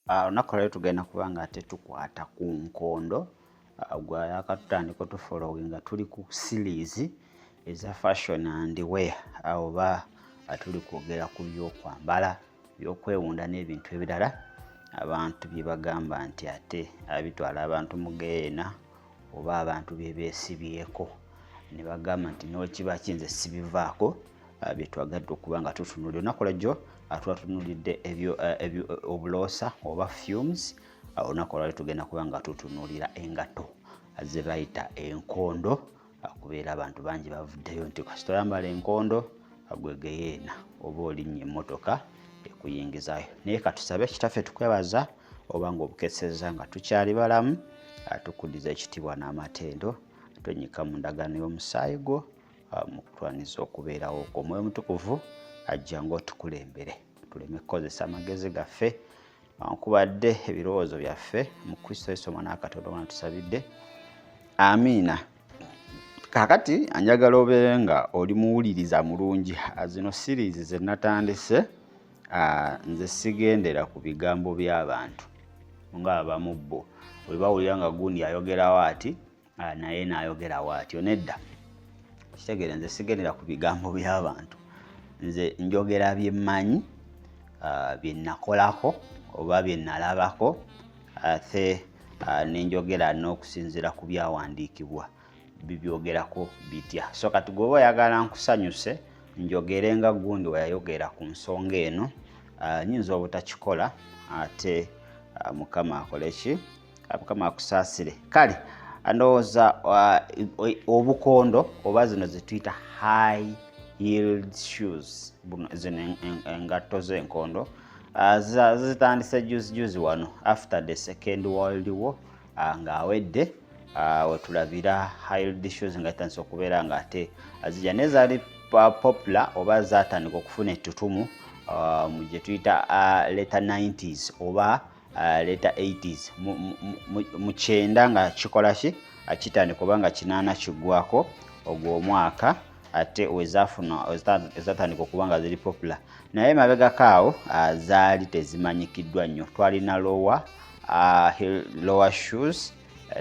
Olunaku lero tugenda kuba nga tukwata ku nkondo gwe yakatutandika tufollowinga tuli ku series eza fashion and wear oba tuli kwogera ku byokwambala byokwewunda n'ebintu ebirala abantu bye bagamba nti ate abitwala abantu mu geena oba abantu bye beesibyeko ne bagamba nti n'okiba kinze sibivaako bye twagadde okuba nga tutunulira. Olunaku lwajjo twatunulidde obuloosa oba fumes. Olunaku lwali tugenda kuba nga tutunulira engato ze bayita enkondo kubeera abantu bangi bavuddeyo nti kasita oyambala enkondo agwegeyeena oba olinnya emmotoka ekuyingizayo. Naye katusabe kitaffe tukwebaza oba ng'obukeseza nga tukyali balamu tukuddiza ekitiibwa n'amatendo tonyika mu ndagaano y'omusaayi gwo mu kutwaniza okubeerawo okwo. Omwoyo Mutukuvu ajja ng'otukulembere tuleme kukozesa amagezi gaffe nkubadde ebirowoozo byaffe mu Kristo Yesu Omwana wa Katonda wano tusabidde, amiina. Kakati anjagala obeere nga oli muwuliriza mulungi. Zino series ze natandise nze sigendera ku bigambo by'abantu ng'abamu bo bwe bawulira nga gundi ayogerawo ati naye n'ayogerawo atyo. Nedda, kitegeere nze sigendera ku bigambo by'abantu, nze njogera bye mmanyi, bye nakolako oba bye nalabako ate nenjogera n'okusinziira ku byawandiikibwa bibyogerako bitya. So kati gwe oba oyagala nkusanyuse njogere nga gundi weyayogera ku nsonga eno nnyinza obutakikola ate Mukama akole ki? Mukama akusaasire. Kale ndowooza obukondo oba zino ze tuyita high heeled shoes, zino engatto z'enkondo zitandise juzi wano after the Second World War ng'awedde wetulabira high heeled shoes nga zitandise okubeera nga ate zijja naye zaali popular oba zaatandika okufuna ettutumu mu gye tuyita later 90s oba later 80s mu kyenda nga kikola ki kitandika oba nga 8 kiggwako ogwo omwaka ate ezatandika okuba nga ziri popular. Naye mabegako awo zaali tezimanyikiddwa nnyo. Twalina lower shoes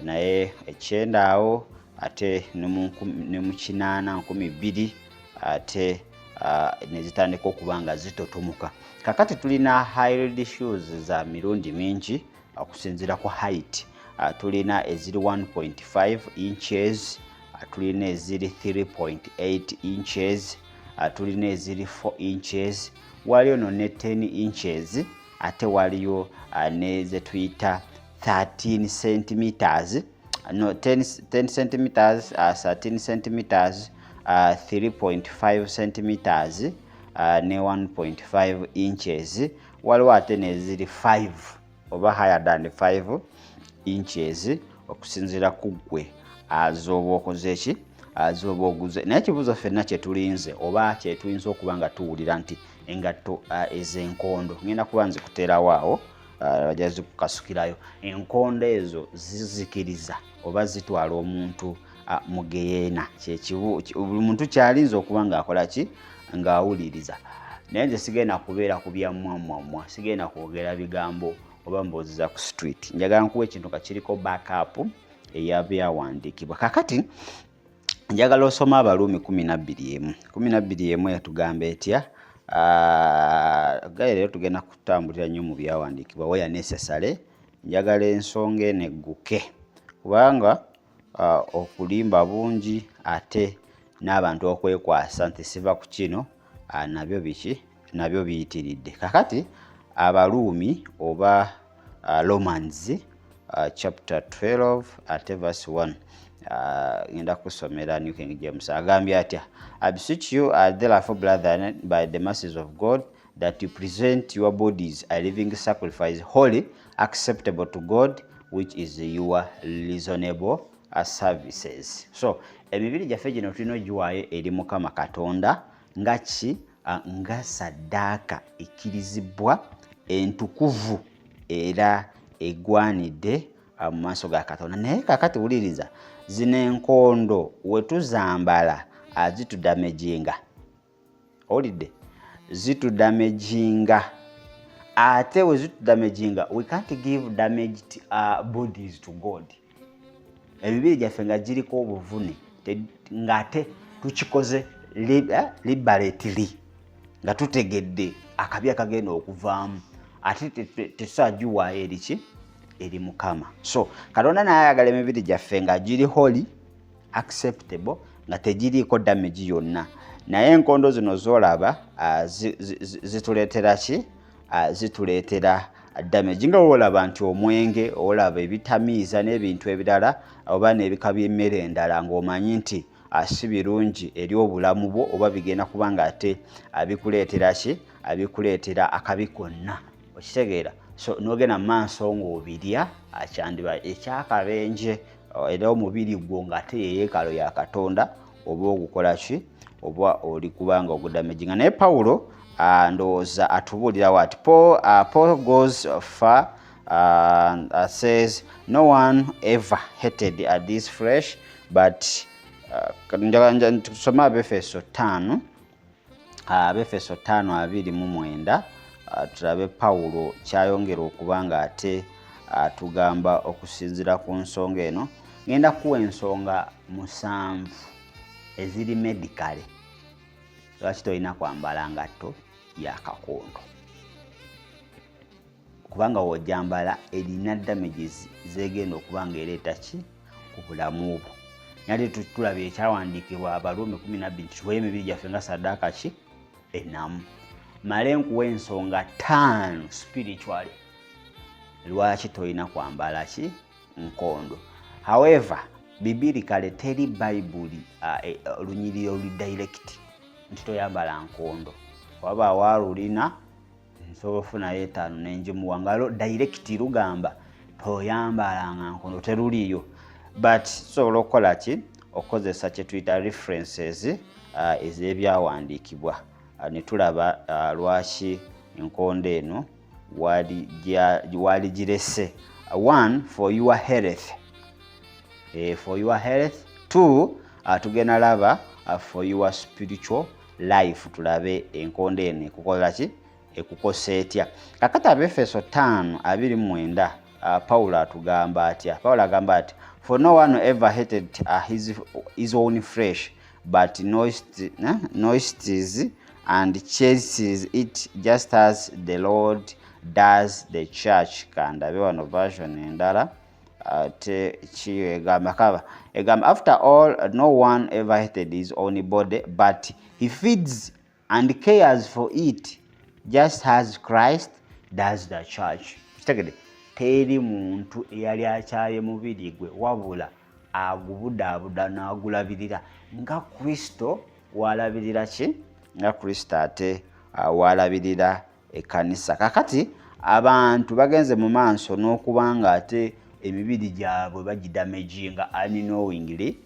naye ekyenda awo ate ne mu 8 2000 ate ne zitandika okuba nga zitotumuka. Kakati tulina high-heeled shoes za mirundi mingi okusinziira ku height. Tulina eziri 1.5 inches, tulina eziri 3.8 inches, tulina eziri 4 inches, waliyo no ne 10 inches ate waliyo neze tuyita 13 centimeters, no 10 centimeters, 13 centimeters, 3.5 centimeters ne 1.5 inches. Waliwo ate neziri 5 oba higher than 5 inches okusinziira ku ggwe azoba okoze eki azoba oguze. Naye ekibuuzo ffenna kye tulinze oba kye tuyinza okuba nga tuwulira nti engatto ez'enkondo ngenda kuba nzikuteerawo awo bajja zikukasukirayo. Enkondo ezo zizikiriza oba zitwala omuntu mu geyeena? Buli muntu kyalinza okuba ng'akola ki? Ng'awuliriza. Naye nze sigenda kubeera ku byammwammwammwa, sigenda kwogera bigambo oba mboziza ku street. Njagala nkuwa ekintu nga kiriko backup eyabyawandiikibwa. Kakati njagala osoma Abaluumi 12:1 yatugamba etya? Gale leero tugenda kutambulira nnyo mu byawandiikibwa where necessary. Njagala ensonga eno egguke kubanga okulimba bungi ate n'abantu okwekwasa nti siva ku kino nabyo biki? Nabyo biyitiridde. Kakati Abaluumi oba Romans chapter 12 ate verse 1 ngenda kusomera New King James. Agambye atya: I beseech you therefore brethren by the mercies of God that you present your bodies a living sacrifice, holy, acceptable to God, which is your reasonable services. So emibiri gyaffe gino tulina ogiwaayo eri Mukama Katonda nga ki? Nga saddaaka ekkirizibwa, entukuvu era egwanidde mu maaso ga Katonda. Naye kakati wuliriza, zino enkondo we tuzambala zitudamejinga. Olidde? Zitudamejinga ate we zitudamaginga, we can't give damaged bodies to God. Emibiri gyaffe nga giriko obuvune ng'ate tukikoze liberately nga tutegedde akabi akagenda okuvaamu ate tetusagiwaayo eriki eri Mukama. So Katonda naye ayagala emibiri gyaffe nga giri holy, acceptable, nga tegiriiko damage yonna. Naye enkondo zino z'olaba zituleetera ki? Zituleetera damage. Nga olaba nti omwenge, olaba ebitamiiza n'ebintu ebirala oba n'ebika by'emmere endala ng'omanyi nti si birungi eri obulamu bwo oba bigenda kuba nga ate abikuleetera ki? Abikuleetera akabi konna. Okitegeera? So n'ogenda mu maaso ng'obirya kyandiba ekyakabenje era omubiri gwo ng'ate ye yeekalo ya Katonda oba ogukola ki? Oba oli kubanga ogudamaginga. Naye Pawulo ndowooza atubuulira wati. Paul goes far says no one ever hated this flesh but tusome Abefeso 5 Abefeso 5:29 tulabe Pawulo kyayongera okuba nga ate atugamba okusinzira ku nsonga eno. Ngenda kuwa ensonga 7 eziri medicale lwaki tolina kwambala ngatto ya kakondo, kubanga wojambala erina damages zegenda okuba nga ereeta ki ku bulamu bwo. Nate tulaba ekyawandiikibwa Abaruumi 12 tuwe emibiri gyaffe nga saddaaka ki ennamu. Male nkuwa ensonga 5 spiritually lwaki tolina kwambala ki nkondo. However, bibirikale teri Bible lunyiriro lu direct nti toyambala nkondo. Waba walulina nsobola ofunayo 5 n'enjimuwa ngalo direct lugamba toyambalanga nkondo teruliyo. But sobola okukola ki? Okozesa kye tuyita references ez'ebyawandiikibwa ne tulaba lwaki enkondo eno wali girese. 1 for your health. For your health. 2 tugenda laba for your spiritual life. Tulabe enkondo eno ekukola ki? Ekukosa etya. Kakati Abefeso 5:29 Paulo atugamba atya? Paulo agamba ati for no one ever hated his own flesh but noised and chases it just as the Lord does the church. Kandabe wano version endala ate egamba after all no one ever hated his own body but he feeds and cares for it just as Christ does the church. Kitegede teri muntu eyali akyaye mubiri gwe wabula agubudaabuda n'agulabirira nga Kristo walabirira ki? Nga Kristo ate walabirira ekkanisa. Kakati abantu bagenze mu maaso n'okubanga ate emibiri gyabwe bagidamaginga unknowingly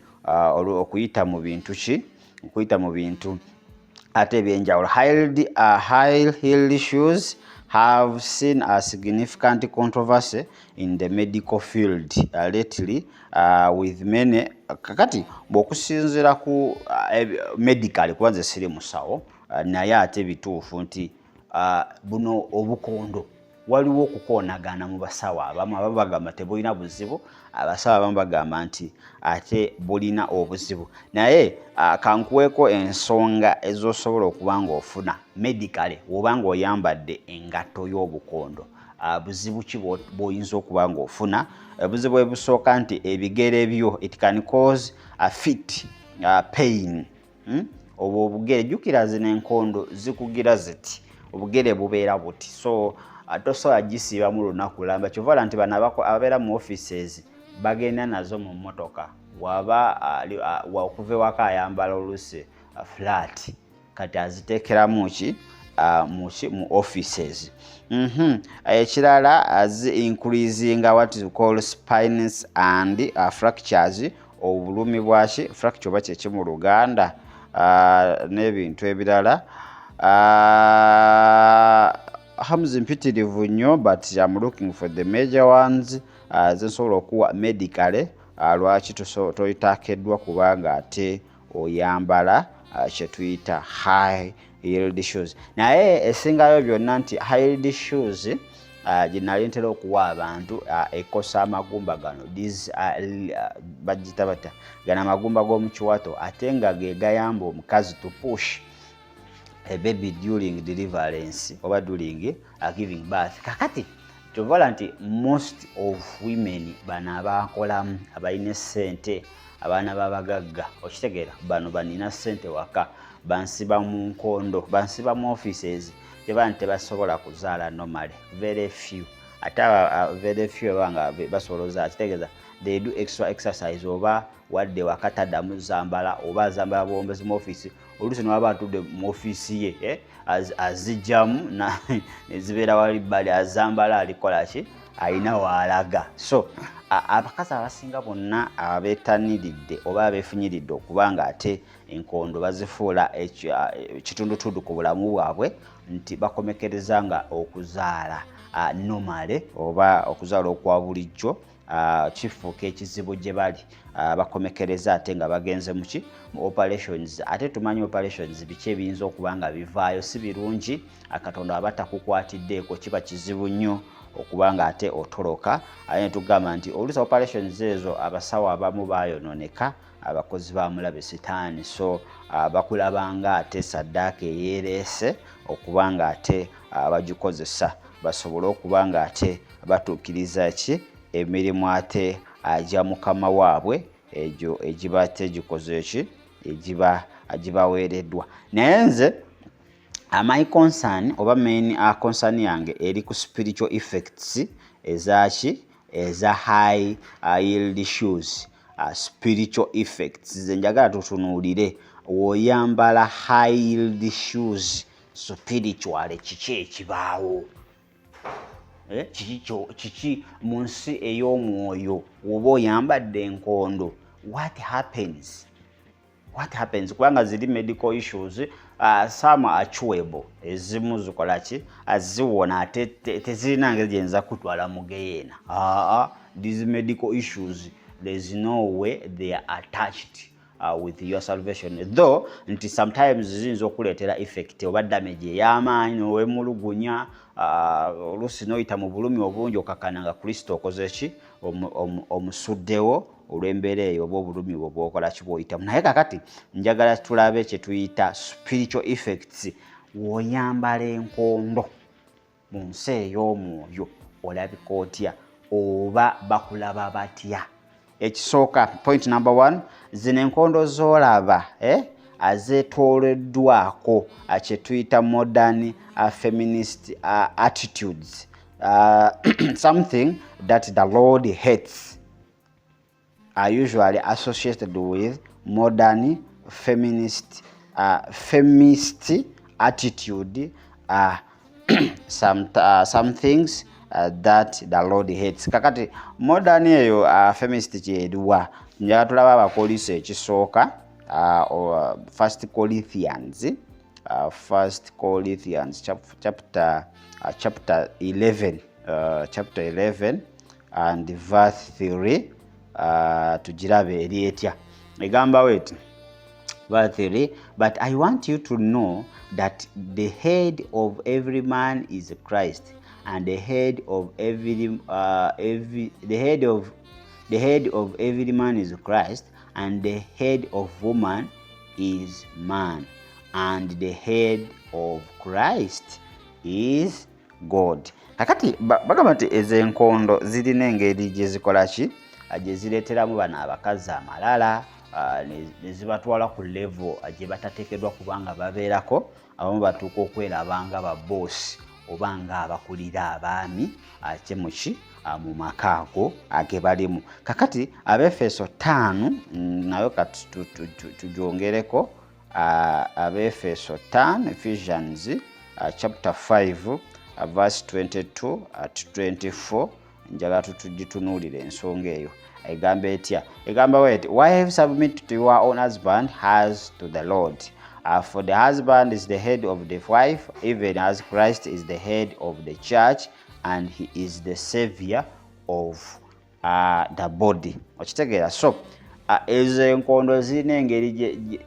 okuyita mu bintu ki? Okuyita mu bintu ate ebyenjawulo. High-heeled shoes have seen a significant controversy in the medical field lately with many. Kakati bw'okusinziira ku medical kubanze siri musawo naye ate bituufu nti buno obukondo waliwo okukoonagana mu basawo abamu abamu bagamba tebulina buzibu, abasawo abamu bagamba nti ate bulina obuzibu. Naye kankuweeko ensonga ezosobola okuba nga ofuna medically oba nga oyambadde engatto y'obukondo. Buzibu ki bw'oyinza okuba nga ofuna? Buzibu ebusooka nti ebigere byo it can cause a fit pain. Obwo obugere jjukira zino enkondo zikugira ziti obugere bubeera buti, so tosobola gisiiba mu lunaku lulamba. Kyovala nti bano ababeera mu offices bagenda nazo mu mmotoka waba okuva ewaka ayambala olusi flat kati aziteekeramu ki mu offices. Ekirala increasing what is called spines and fractures. Obulumi bwaki fracture oba kyeki mu Luganda n'ebintu ebirala. Harms imperative nnyo but I'm looking for the major ones zensobola okuwa medically lwaki toyitakeddwa kubanga ate oyambala kye tuyita high yield shoes. Naye esingayo byonna nti high yield shoes gye nali ntera okuwa abantu ekosa amagumba gano bagita bata gano amagumba g'omukiwato ate nga ge gayamba omukazi to push a baby during deliverance oba during giving birth. Kakati kyovala nti most of women bano abakolamu abalina ssente abaana b'abagagga okitegeera bano banina ssente waka bansiba mu nkondo bansiba mu offices tebani tebasobola kuzaala normally very few ate very few abanga basobola okuzaala kitegeeza they do extra exercise oba wadde wakataddamu zambala oba zambala buwombezi mu office oluusi niwaba atudde mu office ye azijjamu nezibeera wali bbali azambala alikola ki alina waalaga. So abakazi abasinga bonna abeetaniridde oba abeefunyiridde okuba nga ate enkondo bazifuula ekitundutundu ku bulamu bwabwe nti bakomekereza nga okuzaala normale oba okuzaala okwa bulijjo kifuuka ekizibu gye bali bakomekereza ate nga bagenze muki mu operations. Ate tumanyi operations biki ebiyinza okuba nga bivaayo si birungi akatonda aba takukwatiddeeko kiba kizibu nnyo okuba nga ate otoloka ate ne tugamba nti oluusi operations ezo abasawo abamu baayononeka abakozi ba mulabe sitaani so bakulabanga ate saddaaka eyeereese okuba nga ate bagikozesa basobole okuba nga ate batuukiriza ki emirimu ate agya mukama waabwe egyo egiba tegikoze ki agibaweereddwa. Naye nze my concern oba main concern yange eri ku spiritual effects ezaki eza high yield shoes. Spiritual effects ze njagala tutunuulire woyambala high yield shoes spiritual kiki ekibaawo kiki mu nsi ey'omwoyo woba oyambadde enkondo what happens kubanga ziri medical issues some achewable ezimu zikola ki aziwona ate tezirina ngeri gyenza kutwala mu geyeena these medical issues there's no way they are attached with your salvation though nti sometimes ziyinza okuleetera effect oba damage ey'amaanyi nowemulugunya oluusi noyita mu bulumi obungi okakana nga Kristo okoze ki omusuddewo olw'embeera eyo oba obulumi bwo bwokola ki bw'oyitamu. Naye kakati njagala tulabe kye tuyita spiritual effects woyambala enkondo mu nsi ey'omwoyo olabika otya oba bakulaba batya. Ekisooka point number 1 zino enkondo z'olaba azeetooloddwako kye tuyita modern feminist attitudes something that the Lord hates are usually associated with modern feminist attitude some things that the Lord hates. Kakati modern eyo feminist kyeruwa njagala tulaba abakolisa ekisooka 1 Corinthians chapter 11 and verse 3 tugirabe eri etya egamba weti verse 3 but I want you to know that the head of every man is Christ and the head of every man is Christ and the head of woman is man and the head of Christ is God. Kakati bagamba nti ezenkondo zirina engeri gye zikola ki gye zireeteramu bano abakazi amalala ne zibatwala ku level gye batateekeddwa kubanga babeerako abamu batuuka okwerabanga baboosi oba nga abakulira abaami ate muki mu maka ago age balimu. Kakati Abefeso 5 nayo kati tujongereko Abefeso 5 Ephesians chapter 5 verse 22 to 24 njagala tugitunuulire ensonga eyo egamba etya egamba weti wives submit to your own husband as to the Lord. For the husband is the head of the wife, even as Christ is the head of the church, and he is the savior of the body. Okitegeera. So ezo enkondo zirina engeri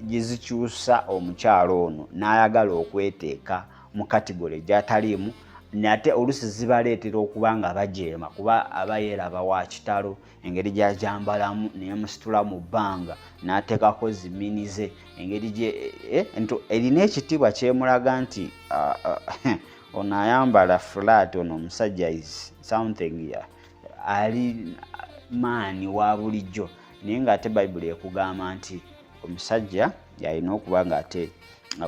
gye zikyusa omukyalo ono n'ayagala okweteeka mu kategole gy'ataliimu, nate oluusi zibaleetera okuba nga bajeema kuba aba yeeraba wa kitalo, engeri gy'ajambalamu neemusitula mu bbanga n'ateekako ziminize, engeri gye erina ekitiibwa kyemulaga nti ono ayambala flat, ono omusajja is something ali maani wa bulijjo. Naye ng'ate Bayibuli ekugamba nti omusajja yalina okuba ng'ate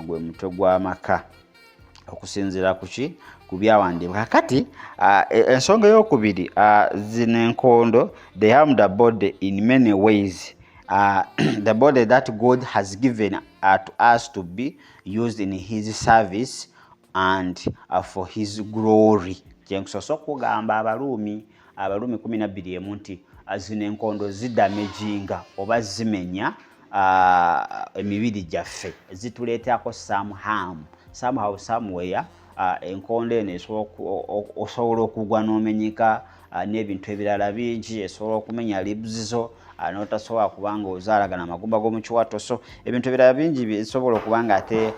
gwe mutwe gw'amaka okusinziira ku byawandiikibwa. Kakati ensonga ey'okubiri, zino enkondo they harm the body in many ways. The body that God has given to us to be used in his service and for his glory. Kyenkusobola okugamba Abaruumi 12:1 nti zino enkondo zidamejinga oba zimenya emibiri gyaffe, zituleetako some harm somehow somewhere. Enkondo eno osobola okugwa n'omenyeka n'ebintu ebirala bingi, esobola okumenya libs zo n'otasobola kubanga ozaalagana amagumba g'omu kiwato, so ebintu ebirala bingi bisobola okuba nga ate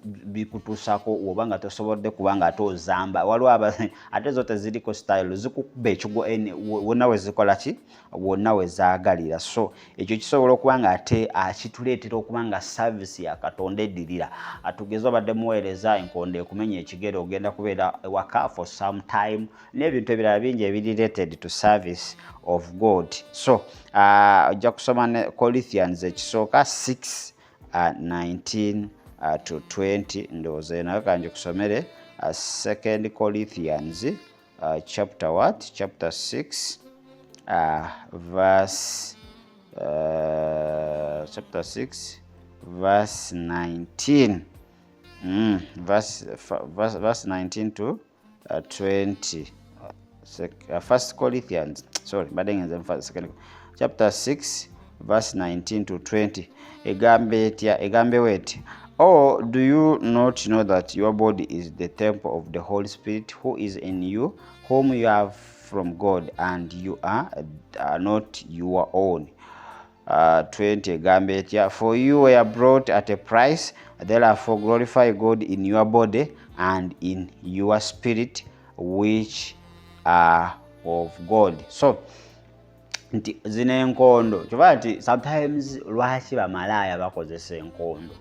bikutuusako oba nga tosobodde kuba nga ate ozamba. Waliwo ate zo teziriko style, zikukuba ekigo wonna we zikola ki, wonna we zaagalira. So ekyo kisobola okuba nga ate kituleetera okuba nga service ya Katonda eddirira. Tugeze obadde muweereza enkondo ekumenya ekigere, ogenda kubeera ewaka for some time n'ebintu ebirala bingi ebiri related to service of God. So ojja kusoma ne Corinthians ekisooka 6:19 to 20. Ndowooza nayo kanje kusomere 2 Corinthians chapter 6 verse chapter 6 verse 19. Verse 19 to 20. 1 Corinthians, sorry, chapter 6 verse 19 to 20. Egambe weti, or do you not know that your body is the temple of the Holy Spirit who is in you, whom you have from God, and you are not your own? 20 egambe etya, for you were brought at a price, therefore glorify God in your body and in your spirit, which are of God. So nti zino enkondo kyova nti sometimes lwaki bamalaya bakozesa enkondo.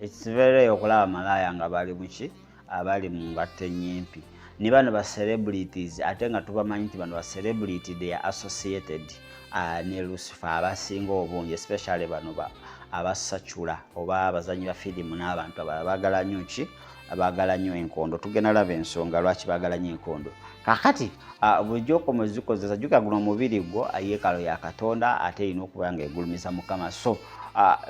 It's very okulaba malaya nga bali muki, abali mu ngatte ennyimpi. Ni bano ba celebrities ate nga tubamanyi nti bano ba celebrity they are associated ne Lucifer abasinga obungi, especially bano abasachula oba abazanyi ba firimu n'abantu abaagala nnyo ki, abaagala nnyo enkondo. Tugenda laba ensonga lwaki baagala nnyo enkondo. Kakati bulijjo mwe zikozesa, jjuka guno omubiri gwo yeekalo ya Katonda ate erina okuba nga egulumiza Mukama. So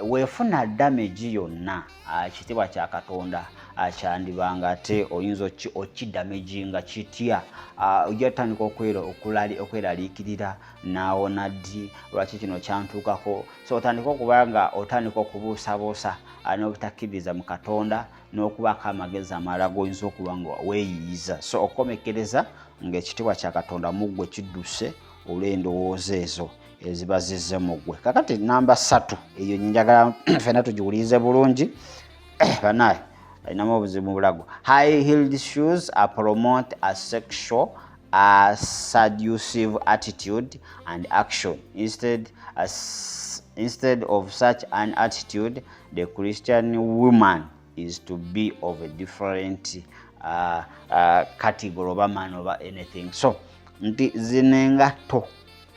weefuna damage yonna ekitiibwa kya Katonda kyandibanga ate oyinza okidamaginga kitya. Ojja tandika okweraliikirira naawona ddi, lwaki kino kyantuukako. So otandika okuba nga otandika okubuusabuusa n'obutakkiriza mu Katonda n'okubaako amagezi amalala g'oyinza okuba nga weeyiyiza. So okukomekkereza ng'ekitiibwa kya Katonda mu ggwe kidduse olw'endowooza ezo eziba zizze mu ggwe. Kakati namba 3 eyo njagala ffenna tugiwulirize bulungi. Banaye alinamu obuzibu bulago. High heeled shoes promote a sexual seductive attitude and action. Instead of such an attitude, the Christian woman is to be of a different category of man over anything. So nti zinengato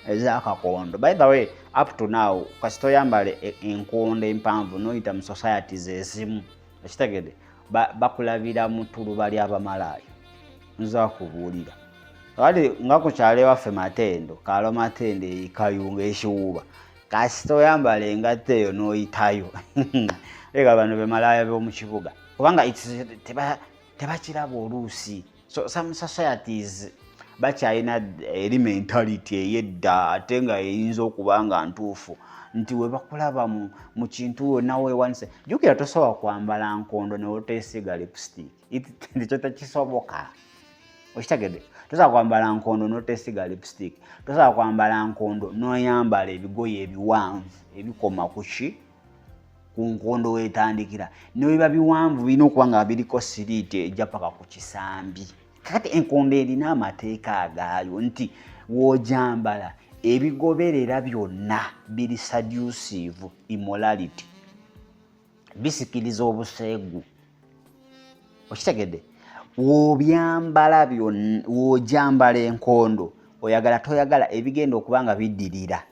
ezakakondo. By the way, up to now kasito yambale enkondo empanvu noyita mu societies ezimu ekitegede bakulabira mu tuluba ly'abamalaya. Nza kubuulira kale nga ku kyalo waffe Matendo, Kaalo Matendo Kayunga ekiwuba, kasito yambale engatto eyo n'oyitayo ega bano be malaya b'omu kibuga kubanga tebakiraba oluusi. So some societies bakyalina eri mentality ey'edda ate nga eyinza okuba nga ntuufu nti we bakulaba mu kintu wonna weewanise. Jjukira tosobola kwambala nkondo ne oteesiga lipstick, ekyo tekisoboka. Okitegedde, tosobola kwambala nkondo n'otesiga lipstick, tosobola kwambala nkondo n'oyambala ebigoye ebiwanvu ebikoma ku nkondo weetandikira, nebiba biwanvu birina okuba nga biriko siriiti ejja paka ku kisambi. Kakati enkondo erina amateeka agaayo nti w'ogyambala ebigoberera byonna biri seductive immorality, bisikiriza obuseegu. Okitegedde? W'obyambala byonna, w'ogyambala enkondo oyagala toyagala ebigenda okuba nga biddirira,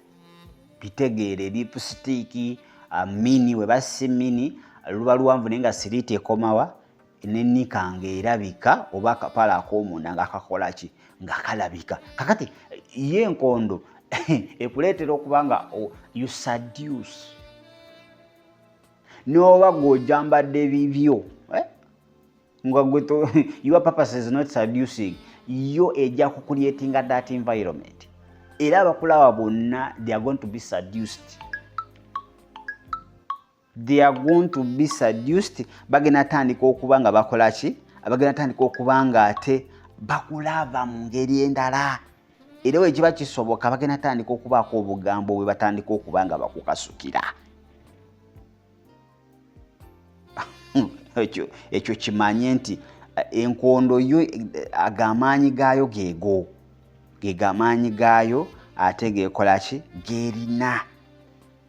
bitegeere lipstick mini we basi mini luba luwanvu naye nga siriiti ekomawa n'ennikanga erabika oba akapala ak'omunda nga kakola ki nga kalabika. Kakati ye enkondo ekuleetera okuba nga you seduce n'oba gw'ogyambadde bibyo nga your purpose is not seducing, yo ejja kucreatinga that environment era abakulaba bonna they are going to be seduced. They are going to be seduced. Bagenda tandika okuba nga bakola ki? Bagenda tandika okuba nga ate bakulaba mu ngeri endala. Era we kiba kisoboka bagenda tandika okubaako obugambo bwe batandika okuba nga bakukasukira. Ekyo kimanye nti enkondo yo agamaanyi gaayo geego. Gegamaanyi gaayo ate geekola ki? Geerina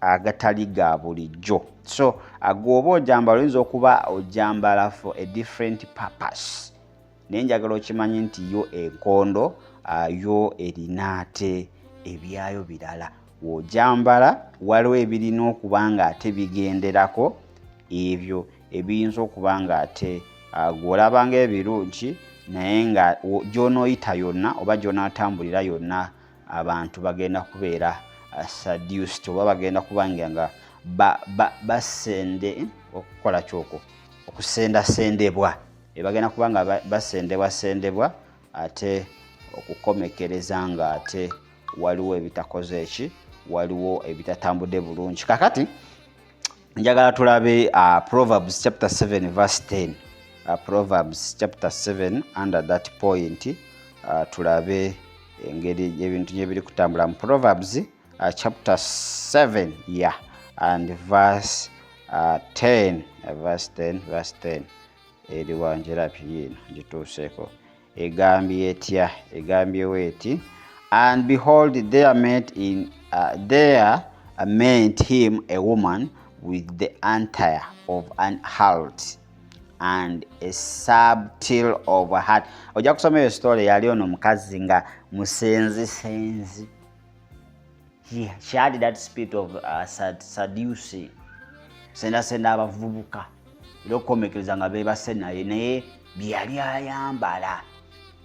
agatali ga bulijjo. So agooba ojambala oyinza okuba ojambala for a different purpose. Naye njagala okimanyi nti yo enkondo yo erina ate ebyayo birala. W'ojambala waliwo ebirina okuba nga ate bigenderako ebyo ebiyinza okuba nga ate gw'olaba ng'ebirungi naye nga gy'onooyita yonna oba gy'onaatambulira yonna abantu bagenda kubeera seduced oba bagenda kubanga nga basende okukola kyoko okusendasendebwa bagenda kubanga basendebwa ate okukomekereza nga ate waliwo ebitakoze eki waliwo ebitatambudde bulungi. Kakati njagala tulabe Proverbs chapter 7 verse 10. Proverbs chapter 7 under that point tulabe engeri ebintu gye biri kutambula mu Proverbs chapter 7 and verse 10 verse 10 eri wanjira piyino gituuseeko egambye etya egambye weti and behold there met him a woman with the antire of an harlot and a subtle of a heart. Ojja kusoma eyo story yali ono mukazi nga musenzi. She had that spirit of seducing. Senda abavubuka. Lokomekereza nga bebase naye naye byali ayambala.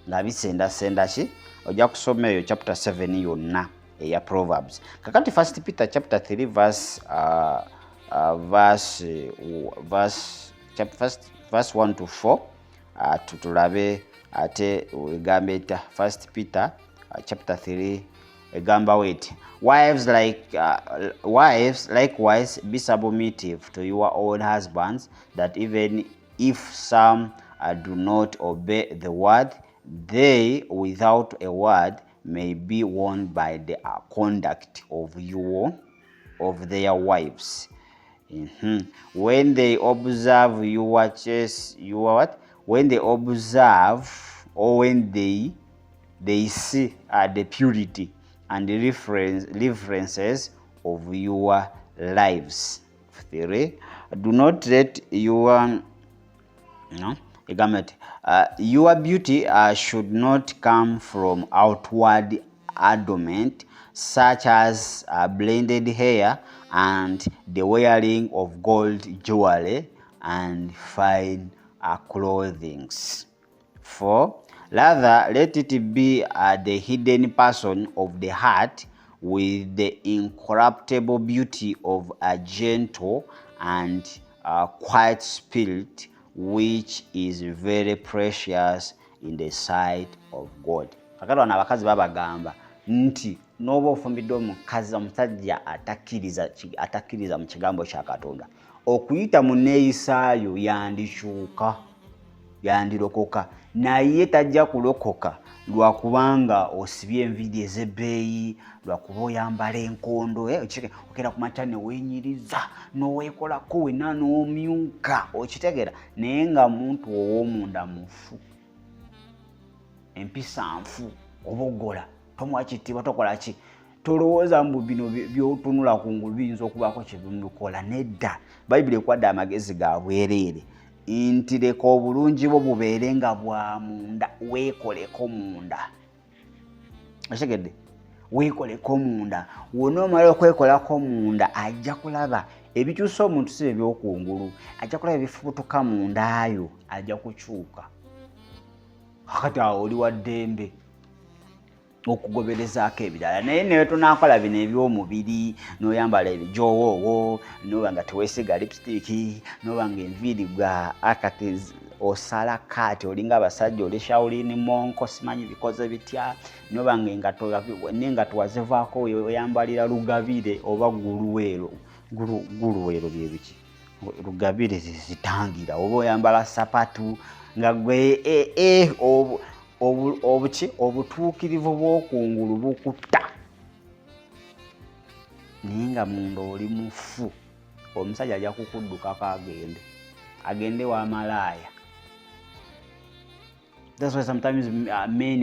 Nga bisenda ki? Ojja kusoma eyo chapter 7 yonna eya Proverbs. Kakati 1 Peter chapter 3 verse 1 to 4 tutulabe ate egambe eta 1 Peter chapter 3 egamba wait wives likewise be submissive to your own husbands, that even if some do not obey the word, they without a word may be won by the conduct of their wives. When they observe when they observe or when they see the purity and the references of your lives. 3. Do not let your beauty should not come from outward adornment, such as blended hair and the wearing of gold jewelry and fine clothing. 4. Rather, let it be the hidden person of the heart, with the incorruptible beauty of a gentle and quiet spirit, which is very precious in the sight of God. Kakati wana abakazi babagamba nti n'oba ofumbidde omusajja atakkiriza mu kigambo kya Katonda, okuyita mu neeyisaayo yandikyuka, yandirokoka, naye tajja kulokoka lwakubanga osibye enviiri ez'ebbeeyi, lwakuba oyambala enkondo, okera ku makya ne weenyiriza n'oweekolako wenna n'omyuka, okitegeera, naye nga muntu ow'omunda mufu, empisa nfu, obogola, tomuwa kitiibwa, tokola ki? Tolowooza mbu bino by'otunula kungulu biyinza okubaako kye bimubikola. Nedda, Bayibuli ekwadde amagezi ga bwereere nti leka obulungi bwo bubeere nga bwa munda, weekoleko munda. Okitegedde? Weekoleko munda. W'onoomala okwekolako munda ajja kulaba ebikyusa omuntu si ebyokungulu, ajja kulaba ebifubutuka mundaayo, ajja kukyuka. Kakati awo oli wa ddembe okugoberezaako ebirala. Naye newe tunaakola bino eby'omubiri, n'oyambala ebijoowowo, n'oba nga teweesiga lipstick, n'oba nga enviiri gwa akati osala kaati, olinga abasajja, oli Shaolin Monko, simanyi bikoze bitya, n'oba nga n'engatto wazivaako oyambalira lugabire oba guluweero. Guluweero bye biki? Lugabire zitangira, oba oyambala sapatu nga gwe obuki obutuukirivu bw'okungulu bukutta, naye nga munda oli mufu. Omusajja ajja kukuddukako agende wa malaaya. That's why sometimes men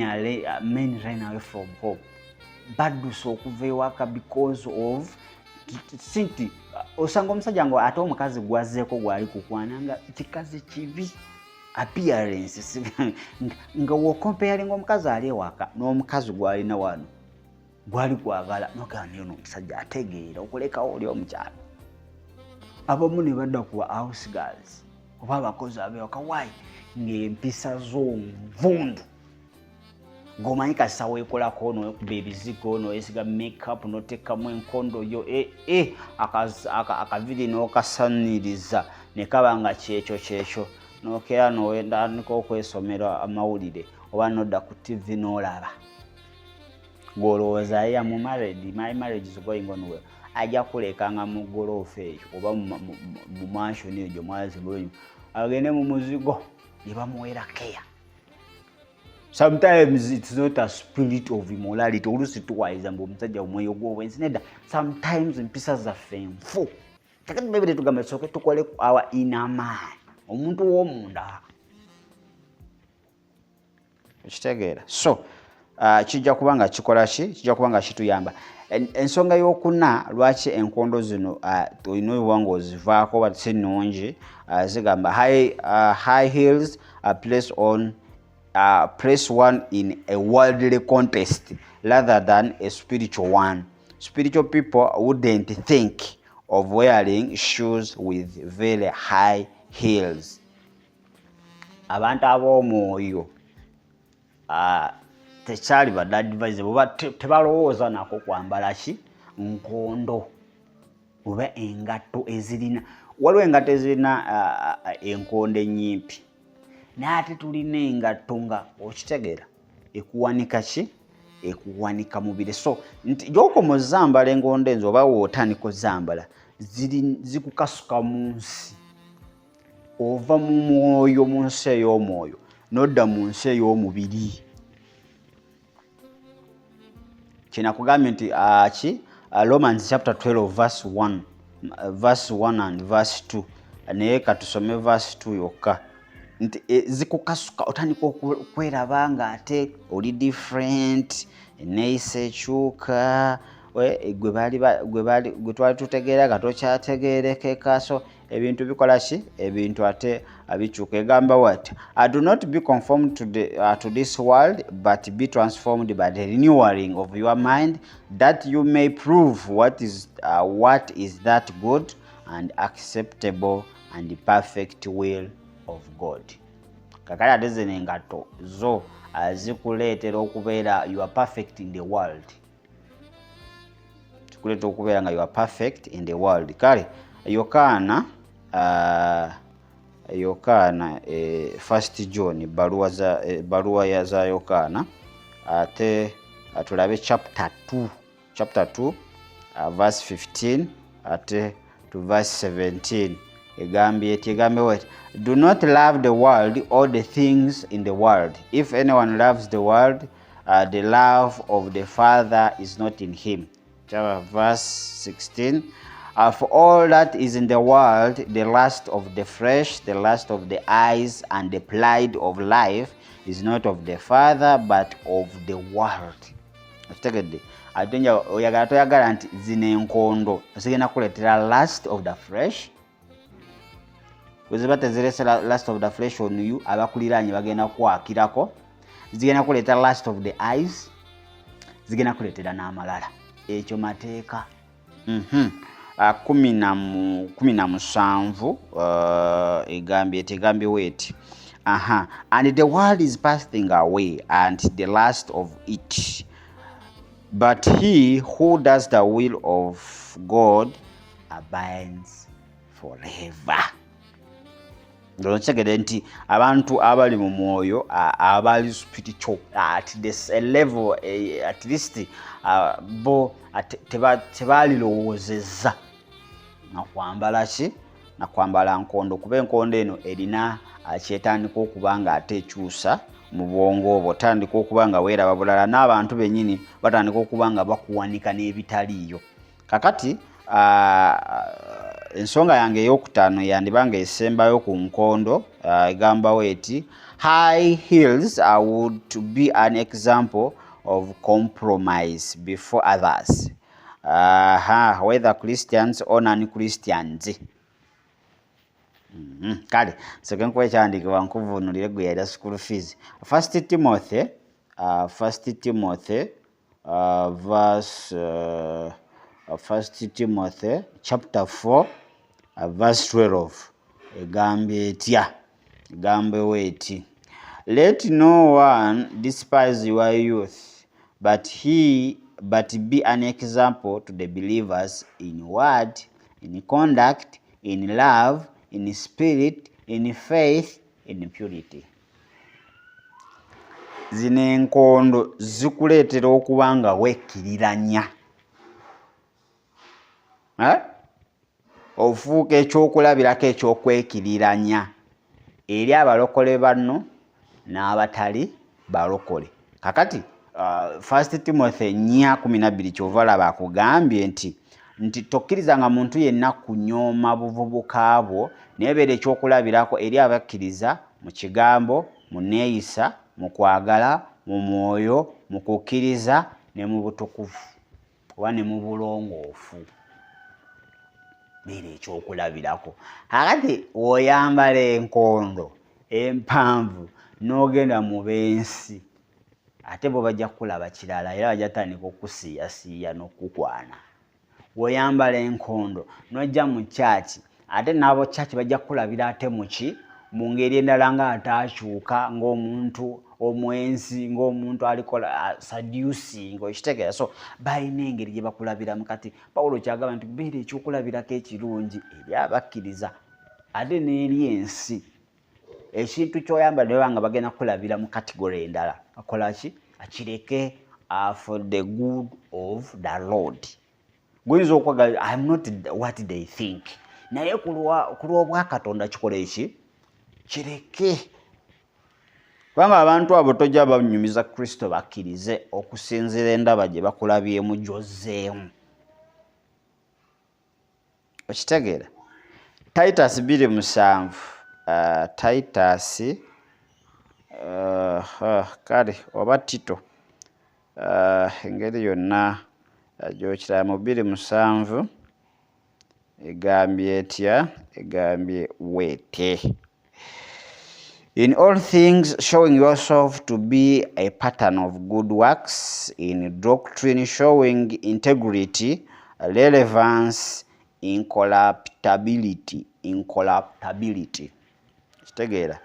run away from home. Baddusa okuva ewaka because of sinti osanga omusajja ngo ate omukazi gwazzeeko gwali kukwana nga kikazi kibi, appearance nga wokompeyalinga omukazi ali ewaka n'omukazi gwalina wano gwali kwagala, nogamba ono omusajja ategeera okulekawo oli omukyala. Abamu ne badda ku house girls oba abakozi ab'ewaka. Why? Ng'empisa z'omuvundu. Ng'omanyi kasita weekolako n'okuba ebizigo, n'oyesiga makeup, n'oteekamu enkondo yo, akaviri n'okasaniriza ne kaba nga kyekyo, n'okeera n'owendandika okwesomera amawulire oba n'odda ku TV n'olaba. Ng'olowooza ye mu my marriage is going on well. Ajja kulekanga mu goloofa eyo oba mu mansion eyo gy'omwazibwa, agende mu muzigo gye bamuwera care. Sometimes it's not a spirit of immorality. Oluusi tuwayiza mbu omusajja omwoyo gw'obwenzi. Nedda, sometimes empisa zaffe nfu. Kakati Bayibuli tugamba tusooke tukole our inner man, omuntu w'omunda. Okitegeera? So kijja kuba nga kikola ki? Kijja kuba nga kituyamba. Ensonga y'okuna lwaki enkondo zino olina oba ng'ozivaako oba si nnungi, zigamba high heels are place one in a worldly context rather than a spiritual one. Spiritual people wouldn't think of wearing shoes with very high heels. Abantu ab'omwoyo tekyali badde advisable oba tebalowooza nako kwambala ki? Nkondo oba engatto ezirina. Waliwo engatto ezirina enkondo ennyimpi, naye ate tulina engatto nga okitegeera ekuwanika ki? Ekuwanika mubiri. So nti gy'okoma ozambala enkondo enzo oba wootandika ozambala zikukasuka mu nsi, ova mu mwoyo, mu nsi ey'omwoyo n'odda mu nsi ey'omubiri. Kinakugambye nti Romans chapter 12 verse 1 and verse 2, naye katusome verse 2 yokka. Nti zikukasuka otandika okweraba nga ate oli different, enneeyisa ekyuka, gwe twali tutegeera nga tokyategeerekeka. So ebintu bikola ki? Ebintu ate abikyuka. Egamba what? Do not be conformed to this world, but be transformed by the renewing of your mind, that you may prove what is that good and acceptable and perfect will of God. Kakali ate zino engatto zo zikuleetera okubeera you are perfect in the world. Zikuleetera okubeera nga you are perfect in the world. Kale Yokaana First John, baluwa ya za Yokaana, ate tulabe chapter 2 verse 15 ate to verse 17. egambye what? Do not love the world or the things in the world. If anyone loves the world, the love of the Father is not in him. Verse 16. For all that is in the world, the lust of the flesh, the lust of the eyes, and the pride of life is not of the Father, but of the world. Okitegedde? Ate nja oyagala toyagala nti zino enkondo zigenda kuleetera lust of the flesh. Bweziba tezirese lust of the flesh on you, abakuliraanye bagenda kwakirako. Zigenda kuleetera lust of the eyes, zigenda kuleetera n'amalala. Ekyo mateeka. 17 egambye weti. And the world is passing away and the lust of it, but he who does the will of God abides forever. Ndochegede nti abantu abali mu mwoyo abali spiritual at this level, at least bo tebali lowozeza nakwambala ki nakwambala nkondo, kuba enkondo eno erina kyetandika okuba nga ate ekyusa mu bwongo obwo, tandika okuba nga weeraba bulala, n'abantu bennyini batandika okuba nga bakuwanika n'ebitaliiyo. Kakati ensonga yange ey'okutaano yandibanga esembayo ku nkondo, egambawo eti high heels would to be an example of compromise before others, whether Christians or non-Christians. Kale soke nkuwa ekyandikibwa nkuvunulire gwe yalya school fees. 1 Timothy chapter 4 verse 12 egambye etya, egambe weti, let no one despise your youth, but be an example to the believers in word, in conduct, in love, in spirit, in faith, in purity. Zino enkondo zikuleetera okuba nga weekkiriranya, ofuuka ekyokulabirako ekyokwekiriranya eri abalokole banno n'abatali balokole. Kakati 1 Timothy 4:12 kyova laba akugambye nti tokkirizanga muntu yenna kunyooma buvubuka bwo, naye beera ekyokulabirako eri abakkiriza mu kigambo, mu neeyisa, mu kwagala, mu mwoyo, mu kukkiriza ne mu butukuvu oba ne mu bulongoofu. Beera ekyokulabirako. Kakati oyambala enkondo empanvu n'ogenda mu b'ensi, ate bo bajja kulaba kirala era bajja tandika okusiiyasiiya n'okukwana. Oyambala enkondo n'ojja mu kyaki, ate n'abo kyaki bajja kulabira ate muki mu ngeri endala nga ataakyuka, ng'omuntu omwensi, ng'omuntu alikola seducing, okitegeera. So balina engeri gye bakulabiramu. Kati Pawulo kyagamba nti beera ekyokulabirako ekirungi eri abakkiriza ate n'eri ensi. Ekintu ky'oyambala ne banga bagenda kulabira mu kategori endala, akola ki? Akireke for the good of the Lord. Guyinza okwaga I'm not what they think, naye ku lw'obwa Katonda kikola eki? Kireke. Kubanga abantu abo tojja banyumiza Kristo bakkirize okusinziira endaba gye bakulabyemu gy'ozzeemu. Okitegeera? Titus 2:7. Titus kale oba Tito engeri yonna gy'okiraba mu 2:7 egambye etya? Egambye wete. In all things, showing yourself to be a pattern of good works, in doctrine showing integrity, relevance, incorruptibility. Kitegeera?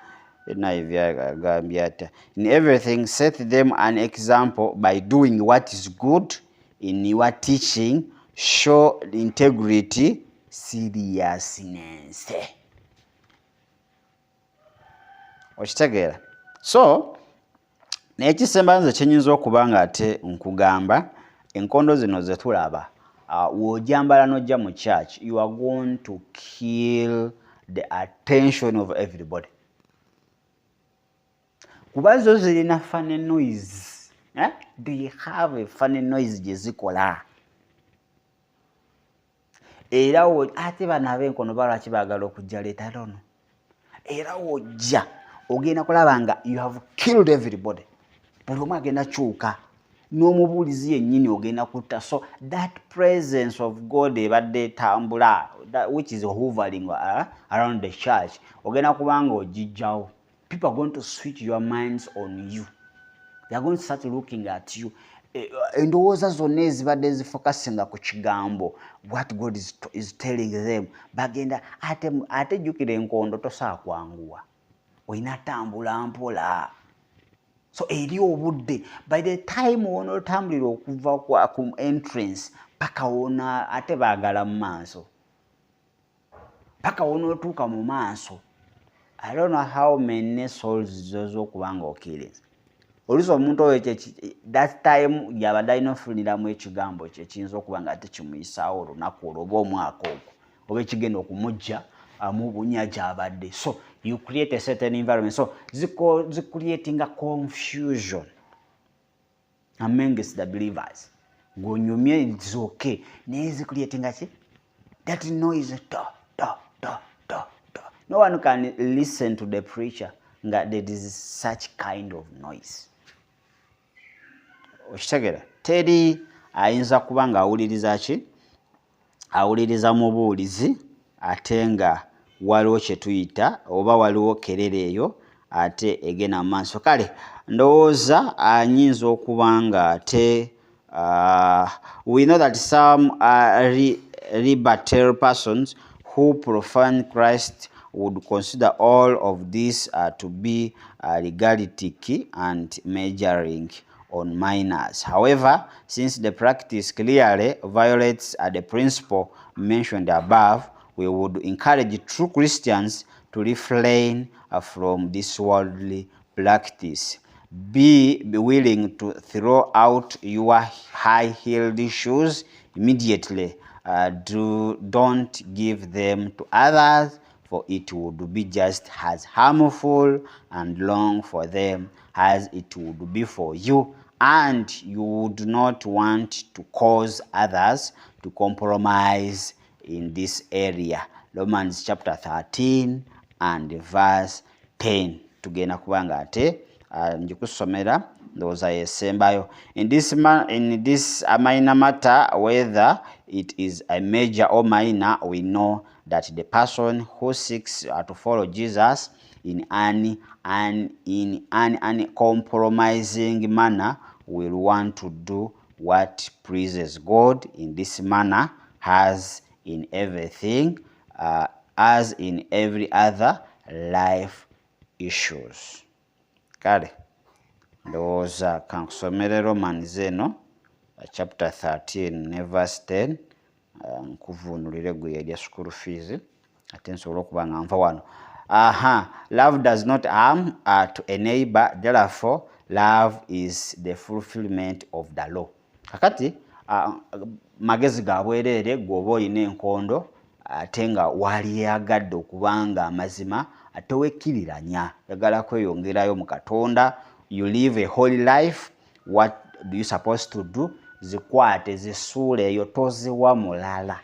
In everything, set them an example by doing what is good. In your teaching, show integrity, seriousness. Okitegeera? So n'ekisemba nze kyenyinza okuba nga ate nkugamba, enkondo zino ze tulaba, w'ojambala n'ojja mu church, you are going to kill the attention of everybody. Kuba zo zirina funny noise. They have a funny noise gye zikola. Era ate bano ab'enkono balwaki baagala okujja leeta lono. Era wojja ogenda kulaba nga you have killed everybody. Buli omu agenda kyuka. N'omubuulizi yennyini ogenda kutta. So that presence of God ebadde etambula, which is hovering around the church, ogenda kubanga ogijjawo. People are going to switch your minds on you. They are going to start looking at you. Endowooza zonna ezibadde zifokasinga ku kigambo, what God is telling them. Bagenda ate jjukira enkondo tosaa kwanguwa. Oyina tambula mpola. So eri obudde, by the time w'onootambulira okuva ku entrance paka wona ate baagala mu maaso. Paka w'onootuuka mu maaso. I don't know how many souls z'okuba nga okiriza. Oluusi omuntu oyo that time yabadde alina ofuniramu ekigambo kye kiyinza okuba nga ate kimuyisaawo olunaku olwo oba omwaka ogwo oba ekigenda okumujja mu bunya gy'abadde. So you create a certain environment. So creating a confusion amongst the believers. Ng'onyumye it's okay. Naye creating a that noise. No one can listen to the preacher that there is such kind of noise. Okitegera? Teri ayinza kuba nga awuliriza ki? Awuliriza mubuulizi ate nga waliwo kye tuyita oba waliwo kerere eyo ate egenda mu maaso. Kale ndowooza anyinza okuba nga ate we know that some libertarian persons who profane Christ would consider all of this to be legalistic and majoring on minors. However, since the practice clearly violates the principle mentioned above, we would encourage true Christians to refrain from this worldly practice. Be willing to throw out your high-heeled shoes immediately. Don't give them to others, for it would be just as harmful and wrong for them as it would be for you, and you would not want to cause others to compromise in this area. Romans chapter 13 and verse 10. Tugenda kubanga ate njikusomera ndowooza yesembayo. In this minor matter, whether it is a major or minor, we know that the person who seeks to follow Jesus in an uncompromising manner will want to do what pleases God in this manner, as in everything, as in every other life issues. Kale ndowooza kankusomere Romans eno chapter 13 verse 10 nkuvuunulire gwe yalya school fees ate nsobola okuba nga nva wano. Love does not harm to a neighbor, therefore love is the fulfillment of the law. Kakati magezi ga bwereere gwoba olina enkondo ate nga wali yagadde okubanga amazima ate wekkiriranya yagala kweyongerayo mu Katonda, you live a holy life. What do you supposed to do? Zikwate zisuule eyo toziwa mulala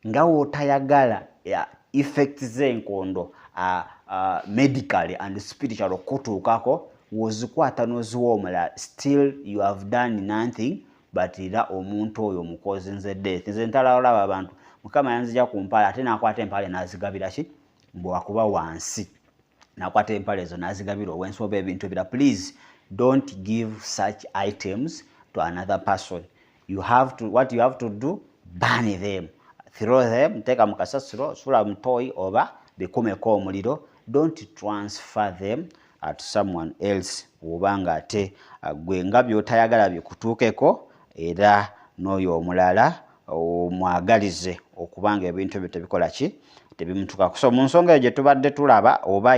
nga wotayagala effects z'enkondo medically and spiritual okutuukako wozikwata noziwa omulala, still you have done nothing but era omuntu oyo mukozi nze death. Nze ntala olaba abantu Mukama yanzija ku mpale ate nakwata empale nazigabira ki mbu wakuba wansi nakwata empale ezo nazigabira owensoba ebintu bira. Please don't give such items to another person. What you have to do, burn them, throw them, teka mukasasiro sula mtoyi oba bikumeko omuliro. Don't transfer them to someone else obanga ate gwe nga byotayagala bikutuukeko era n'oyo omulala omwagalize okubanga ebintu byo tebikola ki tebimutuukako. So mu nsonga gye tubadde tulaba oba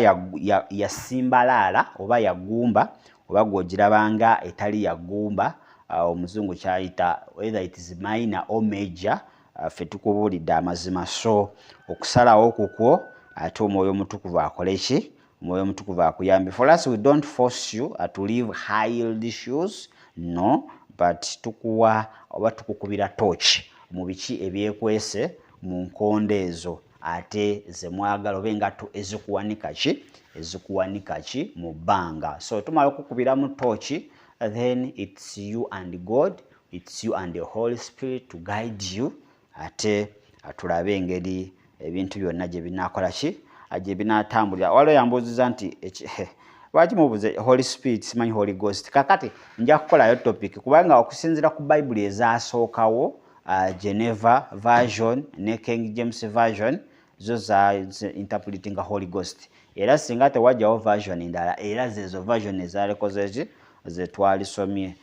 yasimbalaala oba yagumba oba gw'ogirabanga etali yagumba, omuzungu kyayita whether it is minor or major, ffe tukubuulidde amazima. So okusalawo kukwo ate omwoyo omutukuvu akole ki? Omwoyo omutukuvu akuyambe. For us, we don't force you to live high-heeled shoes, no, but tukuwa oba tukukubira torch mu biki ebyekwese mu nkondo ezo ate ze mwagala oba engatto ezikuwanika ki? Ezikuwanika ki mu bbanga. So tumala okukubira mu torch, then it's you and God, it's you and the Holy Spirit to guide you, ate tulabe engeri ebintu byonna gye binaakola ki? Gye binaatambulira. Waliwo yambuuziza nti lwaki mubuze Holy Spirit simanyi Holy Ghost. Kakati nja kukolayo topic kubanga okusinziira ku Bible ezasookawo, Geneva version ne King James version zo za interpreting Holy Ghost. Era singa tewajjawo version endala era zezo version ezalekoze ze twalisomye.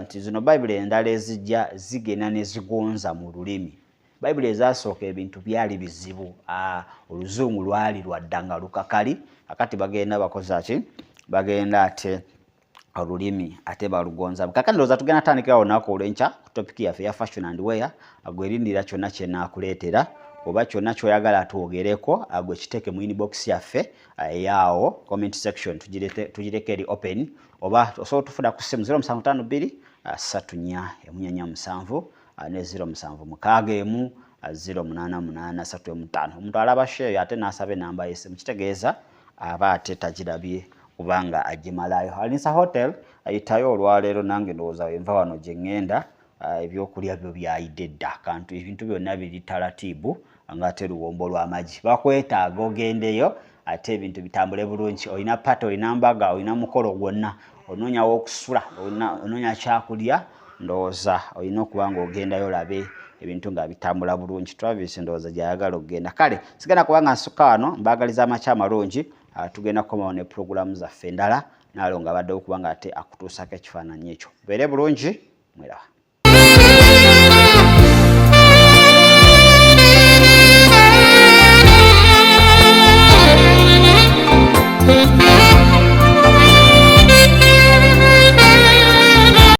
Nti zino Bible endala ezijja zigenda ne zigonza mu lulimi. Bible ezasooka ebintu byali bizibu. Oluzungu lwali lwaddanga lukakali. Akati bagenda bakoza ki? Bagenda ate olulimi ate balugonza. Kakati ndowooza tugenda tandikira olunaku olw'enkya ku topic yaffe ya fashion and wear. Agwerindira kyonna kye naakuleetera oba kyonna ky'oyagala twogereko, gwe kiteeke mu inbox yaffe eyaawo comment section tugireke eri open, oba osobola tufuna ku ssimu 0752 34 847 ne 0761 088 omuntu alaba share ate n'asaba enamba y'essimu kitegeeza aba ate tagirabye kubanga agimalayo. Alinsa Hotel ayitayo olwaleero nange ndowooza wenva wano gye ŋŋenda. Ebyokulya byo byayidde dda, kantu ebintu byonna biri talatibu ng'ate luwombo lw'amagi. Bakwetaaga ogendeyo ate ebintu bitambule bulungi. Olina pata, olina mbaga, olina mukolo gwonna, onoonya w'okusula, onoonya kyakulya, ndowooza olina okuba ng'ogendayo olabe ebintu nga bitambula bulungi. Travis ndowooza gy'ayagala okugenda. Kale sigenda kubanga nsukka wano, mbaagaliza amakya amalungi. Tugenda kukomawo ne pulogulaamu zaffe endala, naalo nga baddewo kubanga ate akutuusako ekifaananyi ekyo. Mubeere bulungi, mweraba.